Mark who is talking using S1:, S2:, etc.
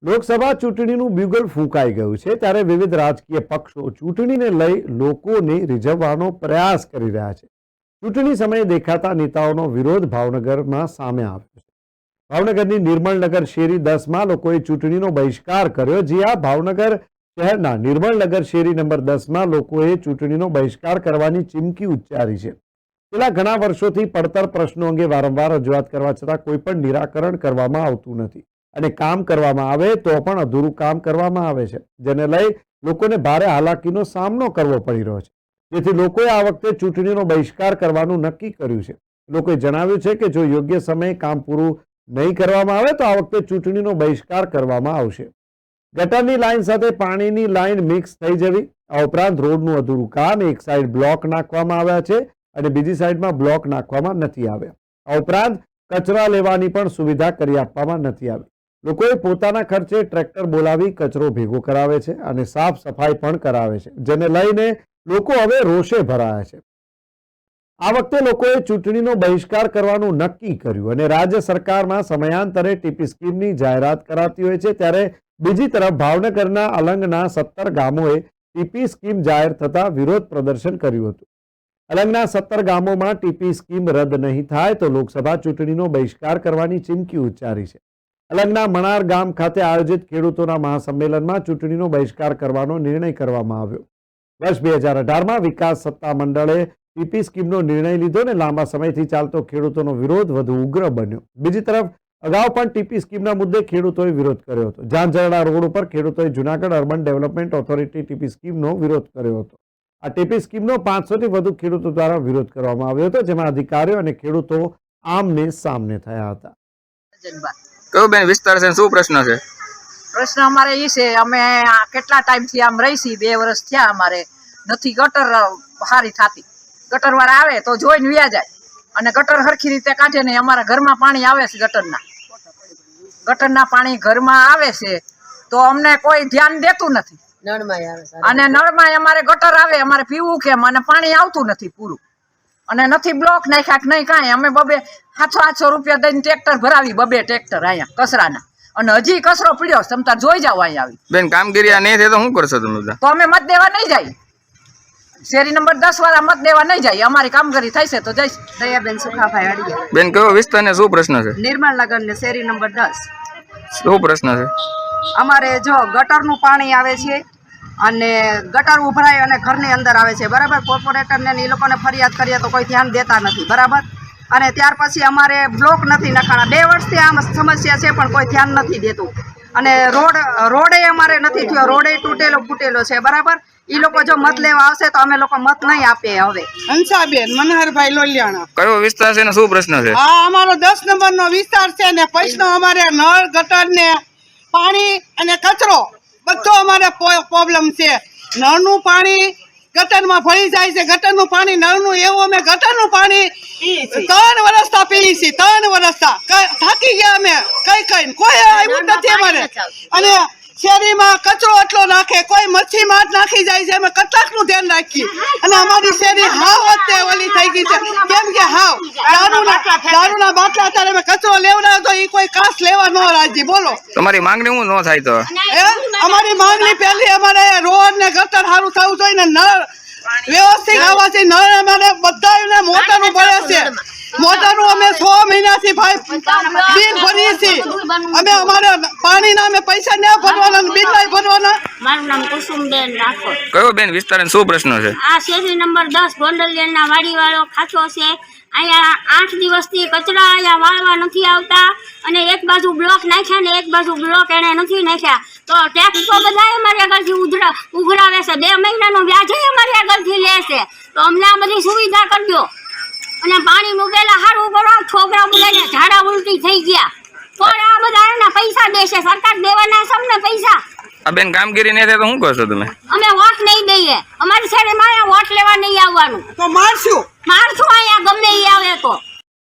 S1: લોકસભા ચૂંટણીનું બ્યુગલ ફૂંકાઈ ગયું છે ત્યારે વિવિધ રાજકીય પક્ષો ચૂંટણીને લઈ લોકોને રીઝવવાનો પ્રયાસ કરી રહ્યા છે. ચૂંટણી સમયે દેખાતા નેતાઓનો વિરોધ ભાવનગરમાં સામે આવ્યો છે. ભાવનગરની નિર્મળનગર શેરી 10માં લોકોએ ચૂંટણીનો બહિષ્કાર કર્યો. જી આ ભાવનગર શહેરના નિર્મળનગર શેરી નંબર 10માં લોકોએ ચૂંટણીનો બહિષ્કાર કરવાની ચીમકી ઉચ્ચારી છે. છેલ્લા ઘણા વર્ષોથી પડતર પ્રશ્નો અંગે વારંવાર રજૂઆત કરવા છતાં કોઈ પણ નિરાકરણ કરવામાં આવતું નથી અને કામ કરવામાં આવે તો પણ અધૂરું કામ કરવામાં આવે છે, જેને લઈ લોકોને ભારે હાલાકીનો સામનો કરવો પડી રહ્યો છે. જેથી લોકોએ આ વખતે ચૂંટણીનો બહિષ્કાર કરવાનું નક્કી કર્યું છે. લોકોએ જણાવ્યું છે કે જો યોગ્ય સમયે કામ પૂરું નહીં કરવામાં આવે તો આ વખતે ચૂંટણીનો બહિષ્કાર કરવામાં આવશે. ગટરની લાઇન સાથે પાણીની લાઇન મિક્સ થઈ જવી, આ ઉપરાંત રોડનું અધૂરું કામ, એક સાઈડ બ્લોક નાખવામાં આવ્યા છે અને બીજી સાઈડમાં બ્લોક નાખવામાં નથી આવ્યા. આ ઉપરાંત કચરા લેવાની પણ સુવિધા કરી આપવામાં નથી આવી. લોકોએ પોતાના ખર્ચે ટ્રેક્ટર બોલાવી કચરો ભેગો કરાવે છે અને સાફ સફાઈ પણ કરાવે છે, જેને લઈને લોકો હવે રોષે ભરાયા છે. આ વખતે લોકોએ ચૂંટણીનો બહિષ્કાર કરવાનું નક્કી કર્યું અને રાજ્ય સરકારમાં સમયાંતરે ટીપી સ્કીમની જાહેરાત કરાતી હોય છે, ત્યારે બીજી તરફ ભાવનગરના અલંગના 17 ગામોએ ટીપી સ્કીમ જાહેર થતા વિરોધ પ્રદર્શન કર્યું હતું. અલંગના 17 ગામોમાં ટીપી સ્કીમ રદ નહીં થાય તો લોકસભા ચૂંટણીનો બહિષ્કાર કરવાની ચીમકી ઉચ્ચારી છે. અલંગના મણાર ગામ ખાતે આયોજિત ખેડૂતોના મહાસંમેલનમાં ચૂંટણીનો બહિષ્કાર કરવાનો નિર્ણય કરવામાં આવ્યો. વર્ષ 2018માં વિકાસ સત્તા મંડળે ટીપી સ્કીમનો નિર્ણય લીધો અને લાંબા સમયથી ચાલતો ખેડૂતોનો વિરોધ વધુ ઉગ્ર બન્યો. બીજી તરફ અગાઉ પણ ટીપી સ્કીમના મુદ્દે ખેડૂતોએ વિરોધ કર્યો હતો. ઝાંઝરડા રોડ ઉપર ખેડૂતોએ Junagadh urban development authority TP સ્કીમનો વિરોધ કર્યો હતો. આ ટીપી સ્કીમનો 500થી વધુ ખેડૂતો દ્વારા વિરોધ કરવામાં આવ્યો હતો, જેમાં અધિકારીઓ અને ખેડૂતો આમને સામને થયા હતા.
S2: કયો બેન વિસ્તાર છે, શું પ્રશ્ન છે?
S3: પ્રશ્ન અમારે એ છે, અમે કેટલા ટાઈમથી આમ રહી છીએ, 2 વર્ષ થયા, અમારે નથી ગટર સારી થતી. ગટર વાળા આવે તો જોઈને વ્યા જાય અને ગટર સરખી રીતે કાઢે નહીં. અમારા ઘરમાં પાણી આવે છે, ગટરના પાણી ઘરમાં આવે છે તો અમને કોઈ ધ્યાન દેતું નથી. અને નળમાં અમારે ગટર આવે, અમારે પીવું કેમ અને પાણી આવતું નથી પૂરું. અને નથી બ્લોક નાખ્યા કે નહીં કાંઈ. અમે 700 રૂપિયા દઈને ટ્રેક્ટર ભરાવી, 2 ટ્રેક્ટર અહીંયા કચરાના, અને હજી કચરો પીડ્યો ક્ષમતા જોઈ જાવ અહીંયા આવી.
S2: બેન કામગીરી આ નહીં થાય તો શું કરશો તમે?
S3: તો અમે મત દેવા નહીં જાય, શેરી નંબર 10 વાળા મત દેવા નહીં જાય. અમારી કામગીરી થાય છે તો જઈશ.
S4: દયાબેન સુખાભાઈ અડિયા.
S2: બેન કયો વિસ્તાર ને શું પ્રશ્ન છે?
S4: નિર્મળનગર ને શેરી નંબર 10.
S2: શું પ્રશ્ન છે?
S4: અમારે જો ગટરનું પાણી આવે છે અને ગટર ઉભરાય અને ઘરની અંદર આવે છે, બરાબર. કોર્પોરેટરને એ લોકોને ફરિયાદ કરીએ તો કોઈ ધ્યાન દેતા નથી, બરાબર. અને ત્યાર પછી અમારે બ્લોક નથી નખાણા. 2 વર્ષથી આ સમસ્યા છે પણ કોઈ ધ્યાન નથી દેતું. અને રોડે અમારે નથી થયો, રોડે તૂટેલો ફૂટેલો છે, બરાબર. એ લોકો જો મત લેવા આવશે તો અમે લોકો મત નહીં આપીએ. હવે
S5: હંસાબેન મનહરભાઈ લોલિયાણા.
S2: કયો વિસ્તાર છે ને શું પ્રશ્ન છે?
S5: આ અમારો 10 નંબરનો વિસ્તાર છે ને પૈસનો અમારે નળ, ગટર ને પાણી અને કચરો બધો અમારે પ્રોબ્લેમ છે. નળનું પાણી ગટરમાં ભળી જાય છે, ગટરનું પાણી નળનું, એવું અમે ગટરનું પાણી 3 વર્ષથી પીએ છીએ. 3 વર્ષથી થાકી ગયા અમે, કઈ કોઈ આવ્યું નથી અમારે. અને શેરીમાં કચરો એટલો નાખે, કોઈ મચ્છી માટ નાખી જાય છે. અમે કેટલાકનું ધ્યાન રાખીએ અને અમારી શેરી હાવ અત્યારે ઓલી થઈ ગઈ છે. કેમ કે હાવ દારૂના બાટલા અત્યારે અમે કચરો લેવડાવ્યો તો એ કોઈ કાસ લેવા ન રાજી. બોલો
S2: તમારી માંગણી શું ન થાય તો?
S5: અમારી માંગણી પહેલી અમારે રોડ ને ગટર સારું થવું જોઈએ ને નળ વ્યવસ્થિત આવવા છે. નળ અમારે બધા મોટરનું ભરે છે. મોટરનું અમે 6 મહિનાથી બિલ ભરીએ છીએ. અમે અમારે પાણીના અમે પૈસા ના ભરવાના, બિલ નહીં ભરવાના.
S6: મારું નામ કુસુમબેન રાઠોડ.
S2: કયો બેન વિસ્તાર ને શું પ્રશ્ન છે?
S6: આ શેરી નંબર 10 ગોંડલિયાના વાડીવાળો ખાચો છે. અહીંયા 8 દિવસથી કચરા અહીંયા વાળવા નથી આવતા અને એક બાજુ બ્લોક નાખ્યા ને એક બાજુ બ્લોક એને નથી નાખ્યા તો ટેક્સ તો બધા અમારી આગળથી ઉઘરાવે છે. 2 મહિનાનું વ્યાજ અમારી આગળથી લે છે. તો અમને આ બધી સુવિધા કરજો અને પાણીનું પેલા સારું કરો. છોકરા બોલાને ઝાડા ઉલટી થઈ ગયા પણ આ બધા એના પૈસા દેશે, સરકાર દેવાના છે અમને પૈસા.
S2: આ બેન કામગીરી નહીં થાય તો શું કરશો તમે?
S6: અમે વોટ નહીં દઈએ. અમારી શેરીમાં વોટ લેવા નહીં આવવાનું.
S5: તો મારશું
S6: અહીંયા ગમે એ આવે તો